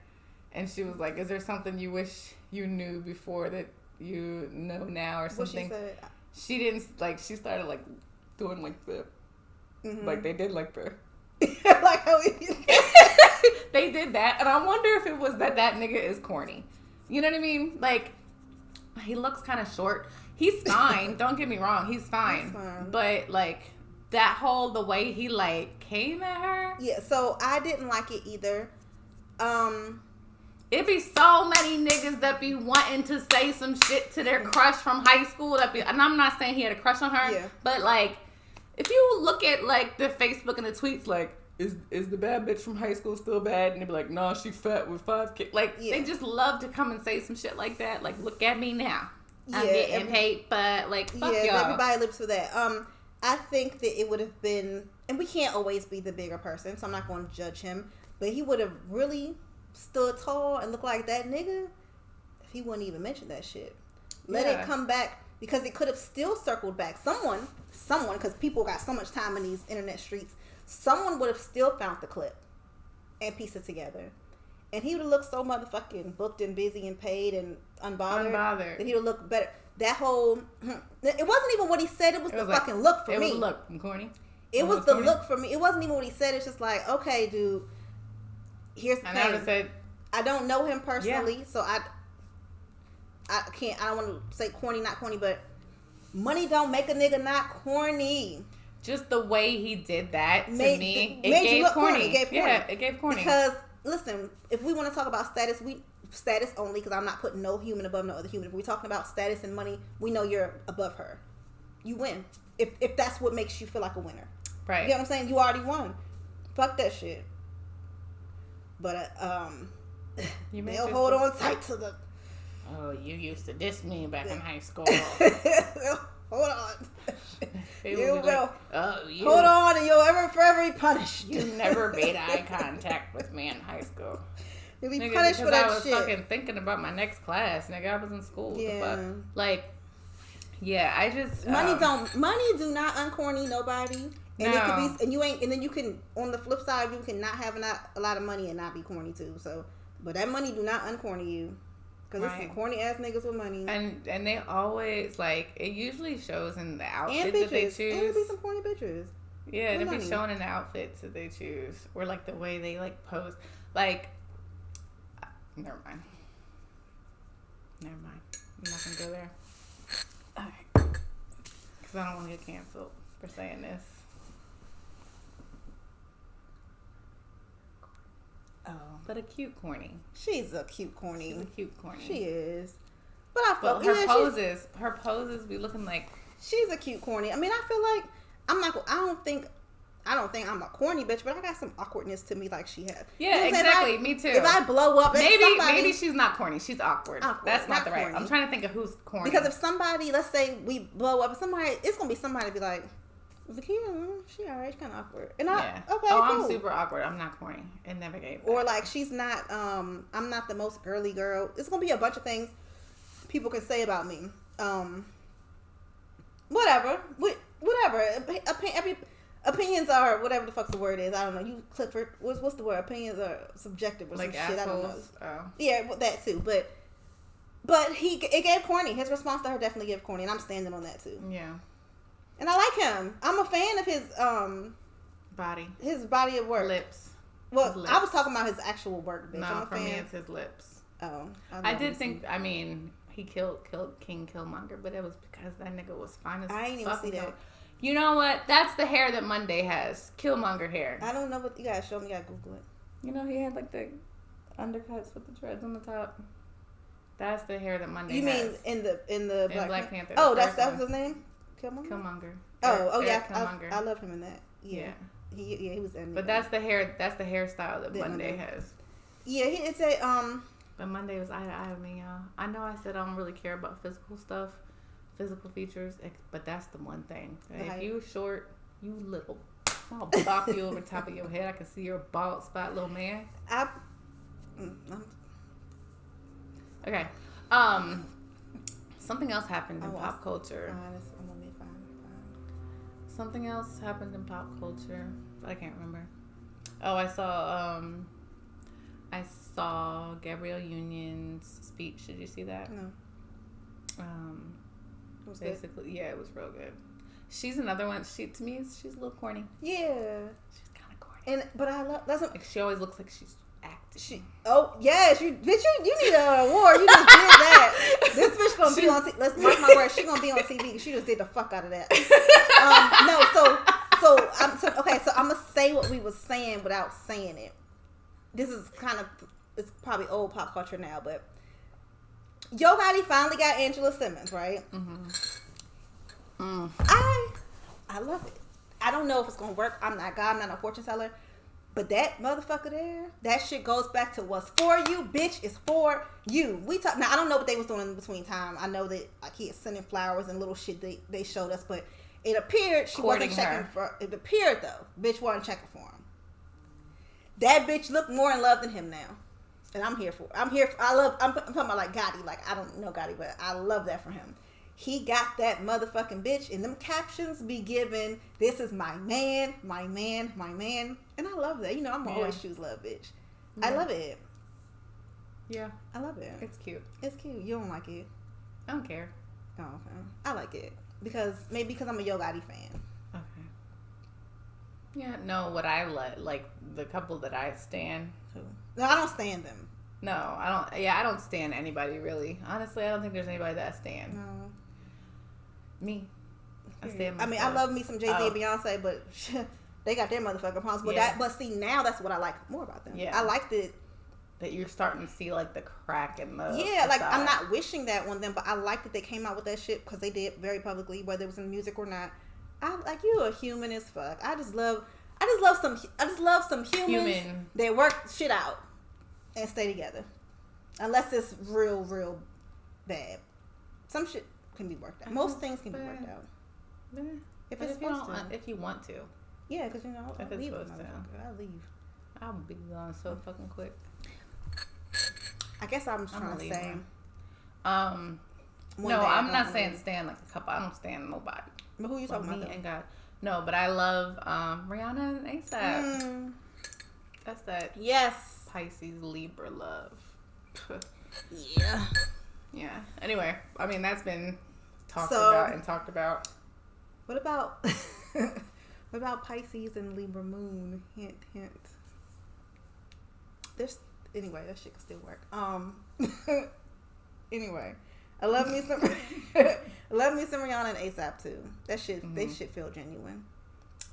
and she was like, is there something you wish you knew before that you know now or something? What she said? She didn't, like, she started, like, doing, like, the, like, they did, like, the, like how they did that, and I wonder if it was that nigga is corny. You know what I mean? Like, he looks kind of short. He's fine. Don't get me wrong. He's fine. But, like, the way he, like, came at her. Yeah, so I didn't like it either. It be so many niggas that be wanting to say some shit to their crush from high school. And I'm not saying he had a crush on her. Yeah. But, like, if you look at, like, the Facebook and the tweets, like, is the bad bitch from high school still bad? And they be like, nah, she fat with 5 kids. Like, they just love to come and say some shit like that. Like, look at me now. I'm getting paid, but, like, fuck y'all. Everybody lives for that. I think that it would have been, and we can't always be the bigger person, so I'm not going to judge him, but he would have really stood tall and looked like that nigga if he wouldn't even mention that shit. Let it come back, because it could have still circled back. Someone, because people got so much time in these internet streets, someone would have still found the clip and pieced it together. And he would have looked so motherfucking booked and busy and paid and unbothered. That he would look better. That whole... It wasn't even what he said. It was the fucking look for me. It was the look. I'm corny. It was the look for me. It wasn't even what he said. It's just like, okay, dude, here's the thing. I don't know him personally, so I can't... I don't want to say corny, not corny, but money don't make a nigga not corny. Just the way he did that, to me, it gave corny. Yeah, it gave corny. Because... Listen, if we want to talk about status only, because I'm not putting no human above no other human. If we're talking about status and money, we know you're above her. You win. If that's what makes you feel like a winner. Right. You know what I'm saying? You already won. Fuck that shit. But, they'll hold on tight to the... Oh, you used to diss me back in high school. Hold on. You will. Like, hold on, and you'll forever be punished. You never made eye contact with me in high school. You'll be punished for that shit. I was fucking thinking about my next class, nigga. I was in school. Yeah. Like, yeah, I just money do not uncorny nobody. And it could be, and you ain't, and then you can, on the flip side, you can not have a lot of money and not be corny too. So, but that money do not uncorny you. Because it's some corny ass niggas with money. And they always, like, it usually shows in the outfits that they choose. And there be some corny bitches. Yeah, it'll be showing in the outfits that they choose. Or, like, the way they, like, pose. Like, never mind. I'm not going to go there. Alright. Because I don't want to get canceled for saying this. Oh, but a cute corny. She's a cute corny. She's a cute corny. She is. But I feel her poses be looking like she's a cute corny. I mean, I feel like I don't think I'm a corny bitch, but I got some awkwardness to me like she has. Yeah, exactly. Me too. If I blow up, maybe she's not corny. She's awkward. That's not the right. Corny. I'm trying to think of who's corny. Because if somebody, let's say we blow up, it's gonna be somebody be like, Zakia, she alright. She's kind of awkward. And okay, cool. I'm super awkward. I'm not corny. It never gave. Or like she's not. I'm not the most girly girl. It's gonna be a bunch of things people can say about me. Whatever. Opinions are whatever the fuck the word is. I don't know. You Clifford. What's the word? Opinions are subjective or some shit. Assholes. I don't know. Oh. Yeah, that too. But it gave corny. His response to her definitely gave corny, and I'm standing on that too. Yeah. And I like him. I'm a fan of his body. His body of work. Lips. Well, his lips. I was talking about his actual work, bitch. No, for me it's his lips. Oh. I did think. I mean, he killed King Killmonger, but it was because that nigga was fine as fuck. I ain't even see that. You know what? That's the hair that Monday has. Killmonger hair. I don't know what you guys show me. I Google it. You know he had like the undercuts with the dreads on the top. That's the hair that Monday has. You mean in the Black Panther? Oh, that was his name. Killmonger. Oh yeah, Killmonger. I love him in that. Yeah. He was in. But that's the hair. That's the hairstyle that Monday has. Yeah, it's a But Monday was eye to eye with me, y'all. I know I said I don't really care about physical stuff, physical features, but that's the one thing. If you short, you little, I'll bop you over the top of your head. I can see your bald spot, little man. Okay. Something else happened in pop culture. Something else happened in pop culture, but I can't remember. Oh, I saw Gabrielle Union's speech. Did you see that? No. It was basically good? Yeah, it was real good. She's another one. To me, she's a little corny. Yeah, she's kind of corny. But I love that's like she always looks like she's acting. Yes, you need an award. You just did that. This bitch gonna be on. Let's mark my words. She gonna be on TV. She just did the fuck out of that. So I'm gonna say what we was saying without saying it. This is it's probably old pop culture now, but Yo Gotti finally got Angela Simmons, right? Mm-hmm. I love it. I don't know if it's gonna work. I'm not God. I'm not a fortune teller. But that motherfucker there, that shit goes back to what's for you, bitch, is for you. Now I don't know what they was doing in between time. I know that like he is sending flowers and little shit they showed us, but it appeared she wasn't checking for. It appeared though, bitch wasn't checking for him. That bitch looked more in love than him now, and I'm here for. I'm talking about like Gotti. Like I don't know Gotti, but I love that for him. He got that motherfucking bitch, and them captions be given, this is my man, my man, my man. And I love that. You know, I'm always choose love, bitch. Yeah. I love it. Yeah. I love it. It's cute. It's cute. You don't like it? I don't care. Oh, okay. I like it. Because I'm a Yo Gotti fan. Okay. Yeah, no, what I like the couple that I stan. Who? No, I don't stan them. No, I don't. Yeah, I don't stan anybody, really. Honestly, I don't think there's anybody that I stan. No. Me. I stan myself. I mean, I love me some Jay-Z and Beyonce, but they got their motherfucking problems. But but see, now that's what I like more about them. Yeah. I liked it. That you're starting to see, like, the crack in the like, I'm not wishing that on them, but I like that they came out with that shit because they did very publicly, whether it was in music or not. I like, you a human as fuck. I just love some humans that work shit out and stay together. Unless it's real, real bad. Some shit can be worked out. Most things can be worked out. If you want to. Yeah, because, you know, I'll leave. I'll be gone so fucking quick. I guess I'm trying to say. No, I'm not saying stand like a couple. I don't stand nobody. But who you talking about? Me and God. No, but I love Rihanna and ASAP. That's that. Yes. Pisces Libra love. Yeah. Yeah. Anyway, I mean that's been talked about. What about what about Pisces and Libra moon? Hint, hint. Anyway, that shit can still work. Anyway, I love me some Rihanna and ASAP too. That shit, they shit feel genuine.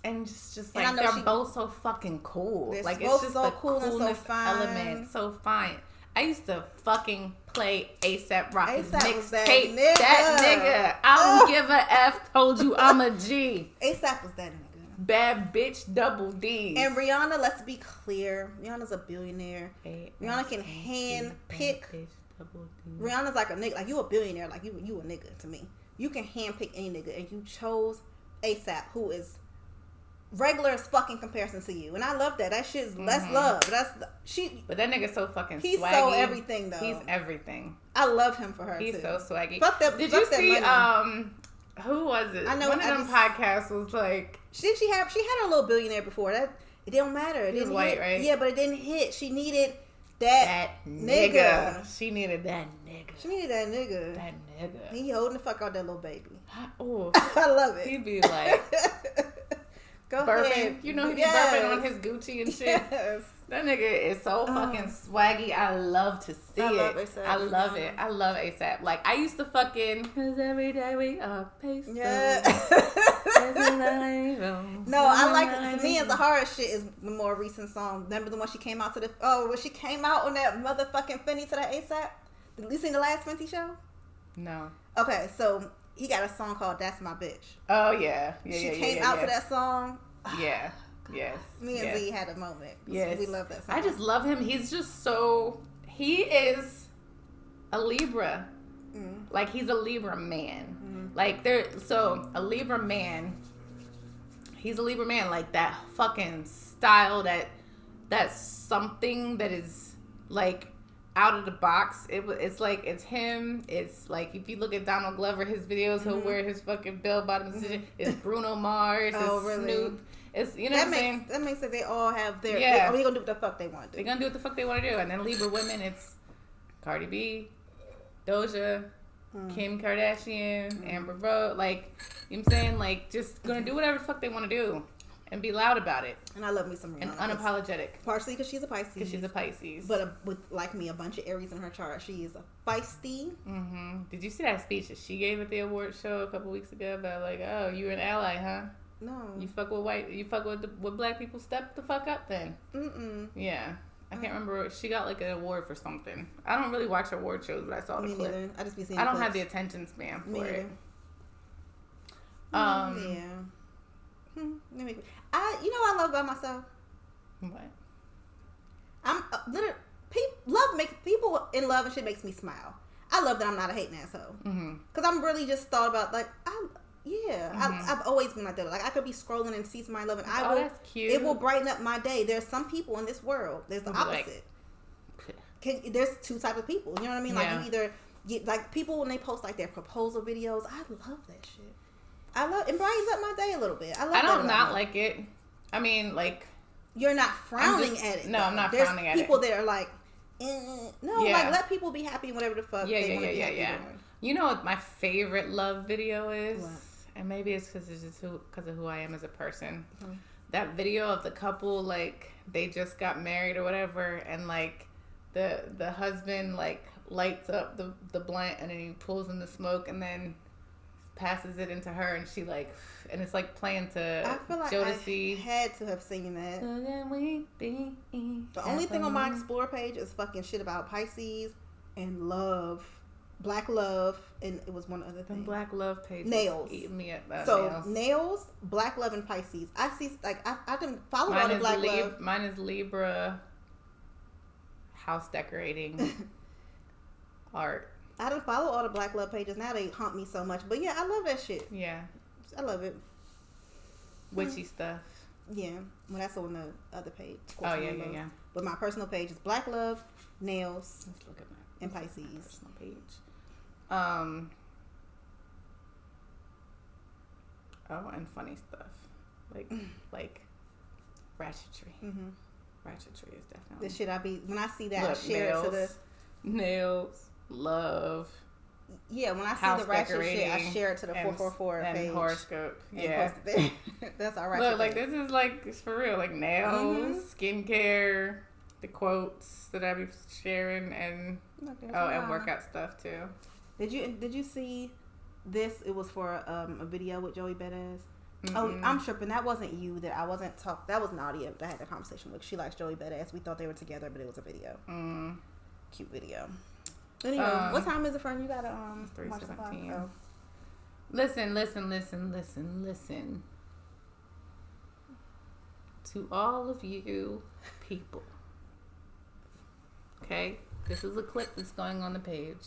And just like they're both so fucking cool. Like it's just so the cool and so fine. Element, so fine. I used to fucking play ASAP Rocky's mixtape. That nigga. I don't give a F. Told you I'm a G. ASAP was that nigga. Bad bitch, double D. And Rihanna, let's be clear. Rihanna's a billionaire. Rihanna can hand pick. Rihanna's like a nigga. Like, you a billionaire. Like, you a nigga to me. You can hand pick any nigga. And you chose ASAP, who is regular as fucking comparison to you, and I love that. That shit's that's love. But that nigga's so fucking swaggy. He's so everything though. He's everything. I love him for her. He's too. so swaggy. Fuck that. Did fuck you that see? money. Who was it? I know. One of them podcasts was like. She had her little billionaire before that. It didn't matter. It didn't white, hit. Right? Yeah, but it didn't hit. She needed that nigga. She needed that nigga. She needed that nigga. That nigga. He holding the fuck out that little baby. Oh, I love it. He be like go burping. ahead. You know he be burping on his Gucci and shit. Yes. That nigga is so fucking swaggy. I love to see it. I love it. I love ASAP. Like I used to fucking cause every day we are pacing. Yeah. No, I like to me as the horror shit is the more recent song. Remember the one she came out to when she came out on that motherfucking Fenty to that ASAP? You seen the last Fenty show? No. Okay, so he got a song called "That's My Bitch." Oh yeah. She came out to that song. Yeah. Yes. Me and Z had a moment. Yes. We love that song. I just love him. He's just so. He is a Libra. Like he's a Libra man. Like a Libra man. He's a Libra man. Like that fucking style. That's something that is like out of the box. It's like it's him. It's like if you look at Donald Glover, his videos, he'll wear his fucking bell bottoms. It's Bruno Mars. It's really? Snoop. It's what I'm saying. That makes it they all have their. Yeah. They're gonna do what the fuck they want to do. They're gonna do what the fuck they want to do. And then Libra women, it's Cardi B, Doja, Kim Kardashian, Amber Rose. Like, you know what I'm saying? Like, just gonna do whatever the fuck they want to do. And be loud about it. And I love me some Rihanna. And unapologetic. Partially because she's a Pisces. But with, like me, a bunch of Aries in her chart. She is a feisty. Mm-hmm. Did you see that speech that she gave at the award show a couple weeks ago about like, oh, you're an ally, huh? No. You fuck with black people, step the fuck up then. Mm-mm. Yeah. I can't remember. She got like an award for something. I don't really watch award shows, but I saw the clip. Neither. I just be seeing I don't clips. have the attention span for it. Yeah. I love about myself. What? I'm literally people in love and shit makes me smile. I love that I'm not a hating asshole. Because I'm really just thought about like I've always been like that. Like I could be scrolling and see somebody loving. That's cute. It will brighten up my day. There's some people in this world. There's the opposite. There's two types of people. You know what I mean? Like you either get like people when they post like their proposal videos. I love that shit. It brightens up my day a little bit. I don't not like it. I mean, like you're not frowning at it. No, though. I'm not There's frowning at it. People that are like, like let people be happy in whatever the fuck they want to be happy doing. You know what my favorite love video is? What? And maybe it's because of who I am as a person. That video of the couple, like they just got married or whatever, and like the husband like lights up the blunt and then he pulls in the smoke and then passes it into her and she like, and it's like playing to I feel like Jodeci. I had to have seen that. The only thing on my Explore page is fucking shit about Pisces and love. Black love, and it was one other thing. Black love page. Nails. Eating me up. Nails, black love, and Pisces. I see, like, I didn't follow all the black love. Mine is Libra. House decorating. Art. I didn't follow all the black love pages. Now they haunt me so much. But yeah, I love that shit. Yeah. I love it. Witchy stuff. Yeah. Well, that's on the other page. Oh, yeah. But my personal page is black love, nails, let's look at my and Pisces. Personal page. And funny stuff. Like ratchetry. Ratchetry is definitely the shit when I see that, look, I share it to the nails, love. Yeah, when I see the ratchet shit, I share it to the 444 page. And horoscope. That's all right. Look, like this is like it's for real. Like nails, skincare, the quotes that I be sharing, and and workout stuff too. Did you see this? It was for a video with Joey Badass. Oh, I'm tripping. That wasn't you. That I wasn't talk. That was Nadia that I had the conversation with. She likes Joey Badass. We thought they were together, but it was a video. Cute video. Anyway, what time is it, friend? You gotta 3:17. Oh. Listen. To all of you people. Okay? This is a clip that's going on the page.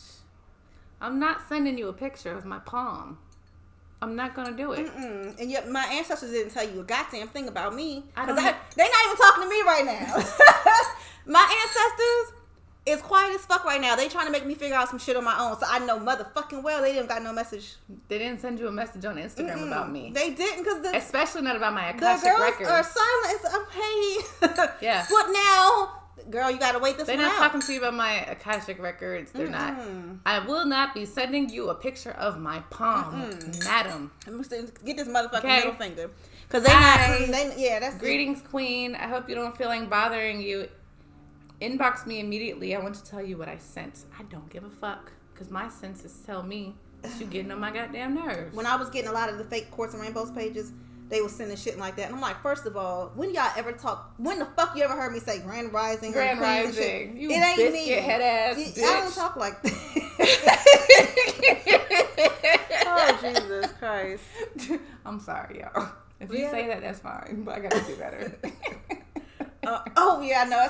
I'm not sending you a picture of my palm. I'm not gonna do it. And yet my ancestors didn't tell you a goddamn thing about me. They're not even talking to me right now. My ancestors is quiet as fuck right now. They trying to make me figure out some shit on my own. So I know motherfucking well they didn't got no message. They didn't send you a message on Instagram about me. They didn't, because especially not about my Akashic records. The girls are silent. Hey. Yeah. What now? Girl, you gotta wait this one out. They're not talking to you about my Akashic records. They're not. I will not be sending you a picture of my palm, madam. Get this motherfucking middle finger. Because that's Greetings, Queen. I hope you don't feel like bothering you. Inbox me immediately. I want to tell you what I sense. I don't give a fuck. Because my senses tell me that you getting on my goddamn nerves. When I was getting a lot of the fake Quartz and Rainbows pages, they was sending shit like that. And I'm like, first of all, when y'all ever talk, when the fuck you ever heard me say Grand Rising? Grand Rising. You it ain't biscuit me. Head ass bitch. I don't talk like that. Oh, Jesus Christ. I'm sorry, y'all. If you say that, that's fine. But I gotta do better.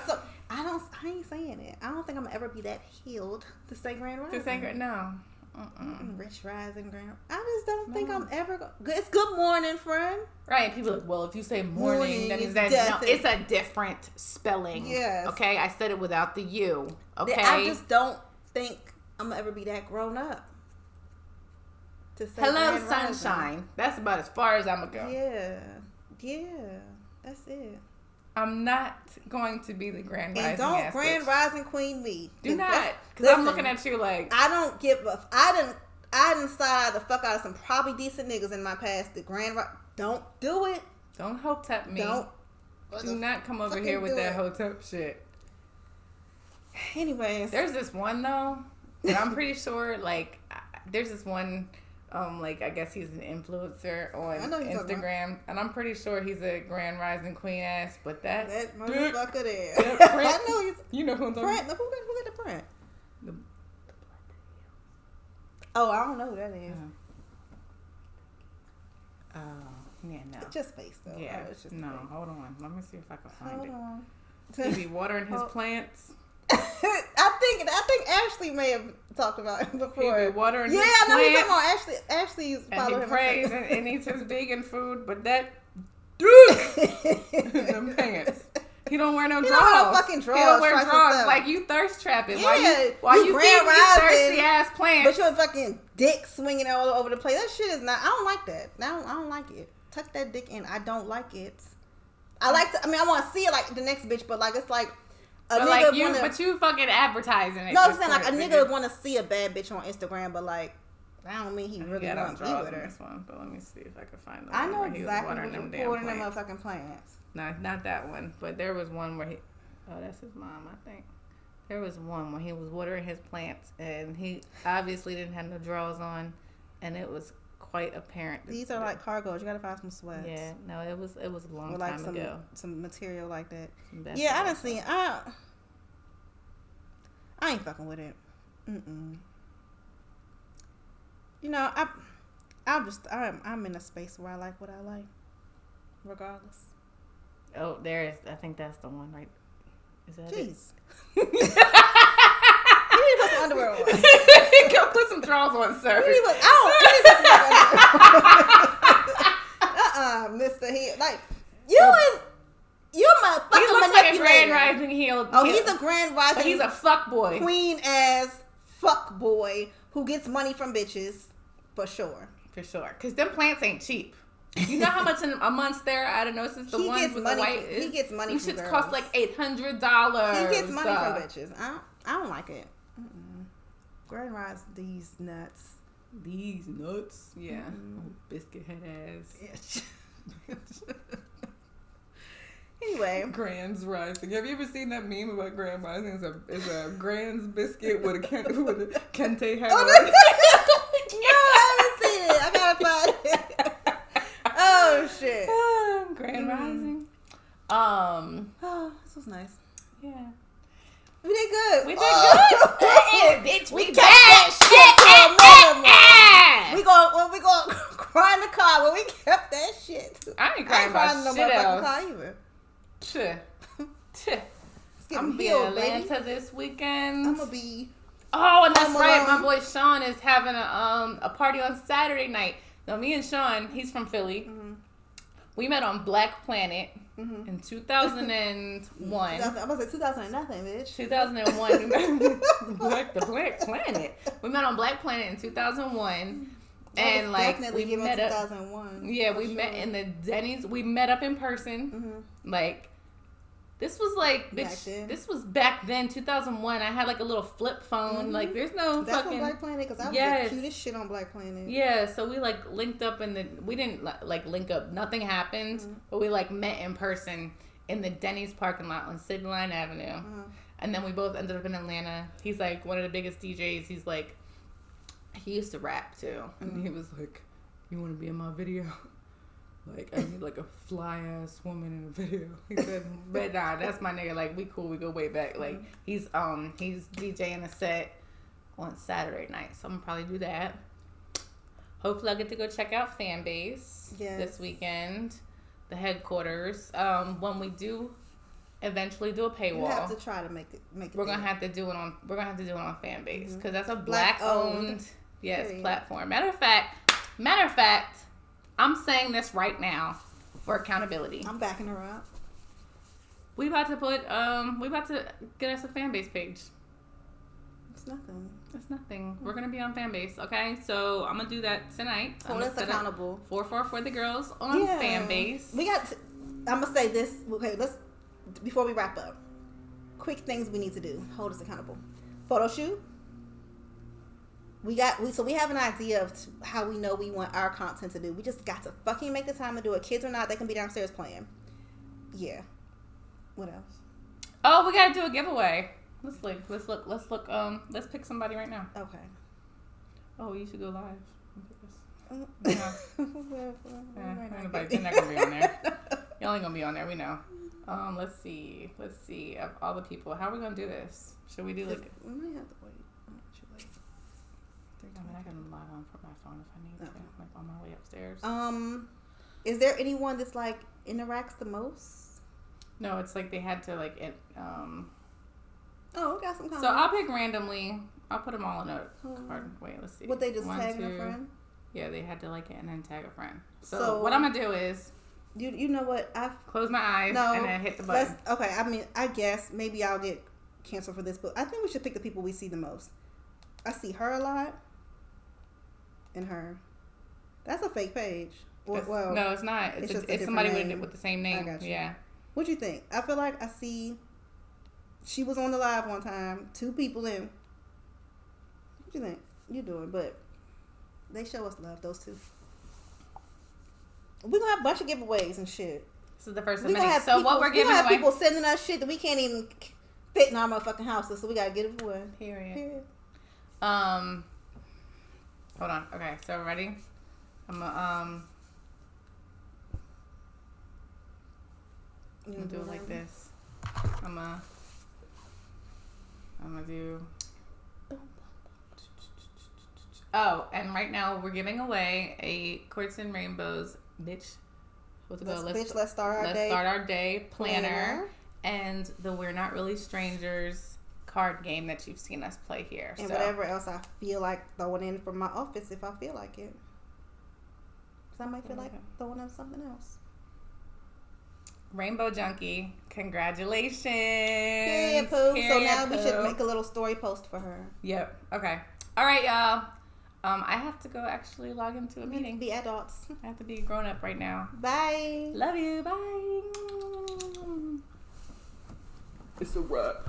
So I ain't saying it. I don't think I'm gonna ever be that healed to say Grand Rising. To say Grand, no. Rich Rising, Grand. I just don't think I'm ever. It's good morning, friend. Right. People are like, well, if you say morning, that means that it's a different spelling. Yes. Okay. I said it without the U. Okay. I just don't think I'm gonna ever be that grown up. To say hello, sunshine. That's about as far as I'm gonna go. Yeah. That's it. I'm not going to be the Grand Rising. And don't Grand Rising Queen me. Do not. Because I'm looking at you like. I don't give a. I done side the fuck out of some probably decent niggas in my past. The Grand Rising. Don't do it. Don't hotep me. Do not come over here with that hotep shit. Anyways. There's this one, though, that I'm pretty sure, like, there's this one. I guess he's an influencer on Instagram, and I'm pretty sure he's a Grand Rising Queen ass. But that motherfucker there, I know you know who I'm talking about. Who got the print? The oh, I don't know who that is. Oh, yeah, no. It's just face though. Yeah, just no. Hold on, let me see if I can find hold it. On. He be watering his plants. I think Ashley may have talked about it before. He be watering his plants. Yeah, I know you're talking about Ashley's and he prays and eats his vegan food, but that them pants. He don't wear no drawers. Don't wear no fucking drawers. He don't wear drawers. Like, you thirst trapping. Yeah, while you feed these thirsty ass plants. But your fucking dick swinging all over the place. That shit is not. I don't like that. I don't like it. Tuck that dick in. I don't like it. I like to. I mean, I want to see it like the next bitch, but like it's like. But you fucking advertising it. No, I'm saying like a nigga want to see a bad bitch on Instagram, but like I don't mean he really want to be with her. This one, but let me see if I can find the I know one where exactly he was watering them motherfucking plants. No, not that one. But there was one where that's his mom, I think. There was one where he was watering his plants, and he obviously didn't have no drawers on, and it was quite apparent. These are like cargos. You gotta find some sweats. Yeah, no, it was a long time ago. Some material like that. Yeah, I done seen. I ain't fucking with it. You know, I'm in a space where I like what I like, regardless. Oh, there is. I think that's the one, right? Is that Jeez. You need to put some underwear on. Go put some drawers on, sir. You need to put Mr. Heel. Like, you're my fucking he looks like a Grand Rising heel. Oh, he's a Grand Rising. But he's a fuck boy. Queen ass fuck boy who gets money from bitches, for sure. For sure. Because them plants ain't cheap. You know how much in a month there? I don't know. Since the ones with the white, he gets money from girls. Cost like $800. He gets money from bitches. I don't like it. Grand Rise these nuts. These nuts? Yeah. Biscuit head ass. Yeah. Anyway, Grand's Rising. Have you ever seen that meme about Grand Rising? It's a Grand's biscuit with a kente head. No, I haven't seen it. I gotta find it. Oh shit. Grand Rising. Oh, this was nice. Yeah. We did good. We did good. Yeah, bitch, we kept that shit. We gonna cry in the car when we kept that shit. I ain't crying about shit else. Car either. I'm gonna be in Atlanta this weekend. I'm gonna be. Oh, and that's right. My boy Sean is having a party on Saturday night. No, me and Sean, he's from Philly. Mm-hmm. We met on Black Planet in 2001. I was going to say 2000 and nothing, bitch. 2001. We met the Black Planet. We met on Black Planet in 2001. And like we met up. 2001. Yeah, we met in the Denny's. We met up in person. Mm-hmm. Like this was like bitch. This was back then, 2001. I had like a little flip phone. Mm-hmm. Like there's no That's fucking. on Black Planet because I was the cutest shit on Black Planet. Yeah, so we like linked up we didn't like link up. Nothing happened, but we like met in person in the Denny's parking lot on City Line Avenue, and then we both ended up in Atlanta. He's like one of the biggest DJs. He's like. He used to rap too, and he was like, "You want to be in my video? Like, I need like a fly ass woman in a video." He said, "But nah, that's my nigga. Like, we cool. We go way back. Like, he's DJing a set on Saturday night, so I'm gonna probably do that. Hopefully, I'll get to go check out Fanbase this weekend, the headquarters. When we do eventually do a paywall, you have to try to make it. We're gonna have to do it on Fanbase because that's a black owned. Yes, platform. Matter of fact, I'm saying this right now for accountability. I'm backing her up. We about to get us a Fanbase page. It's nothing. It's nothing. We're gonna be on Fanbase, okay? So I'm gonna do that tonight. Hold us accountable. 4 for the girls on Fanbase. I'm gonna say this. Okay, before we wrap up. Quick things we need to do. Hold us accountable. Photo shoot. We have an idea of how we know we want our content to do. We just got to fucking make the time to do it. Kids or not, they can be downstairs playing. Yeah. What else? Oh, we gotta do a giveaway. Let's pick somebody right now. Okay. Oh, you should go live. Yeah. They're not gonna be on there. You're only gonna be on there. We know. Let's see. Of all the people, how are we gonna do this? Should we do like? We might have to wait. I mean, I can log on from my phone if I need to, like on my way upstairs. Is there anyone that's like interacts the most? No, it's like they had to like it. Oh, we got some comments. So I'll pick randomly. I'll put them all in a card. Wait, let's see. What they just tag a friend? Yeah, they had to like it and then tag a friend. So what I'm gonna do is. You know what? I've close my eyes and then hit the button. Okay, I mean, I guess maybe I'll get canceled for this, but I think we should pick the people we see the most. I see her a lot. And her. That's a fake page. Well, no, it's not. It's somebody with the same name. I got you. Yeah. What do you think? I feel like I see. She was on the live one time. 2 people in. What do you think? You doing? But they show us love. Those 2. We're gonna have a bunch of giveaways and shit. This is the first of many. So what we're giving away? People sending us shit that we can't even fit in our motherfucking houses, so we gotta get it away. Period. Hold on. Okay, so ready? I'm gonna do it like this. I'm gonna do. Oh, and right now we're giving away a Kirstin Rainbows bitch. Let's start our day planner and the We're Not Really Strangers card game that you've seen us play here. And whatever else I feel like throwing in from my office if I feel like it. Because I might feel like throwing in something else. Rainbow Junkie, congratulations. Period, Pooh. So now we should make a little story post for her. Yep. Okay. All right, y'all. I have to go actually log into a meeting. Be adults. I have to be grown up right now. Bye. Love you. Bye. It's a wrap.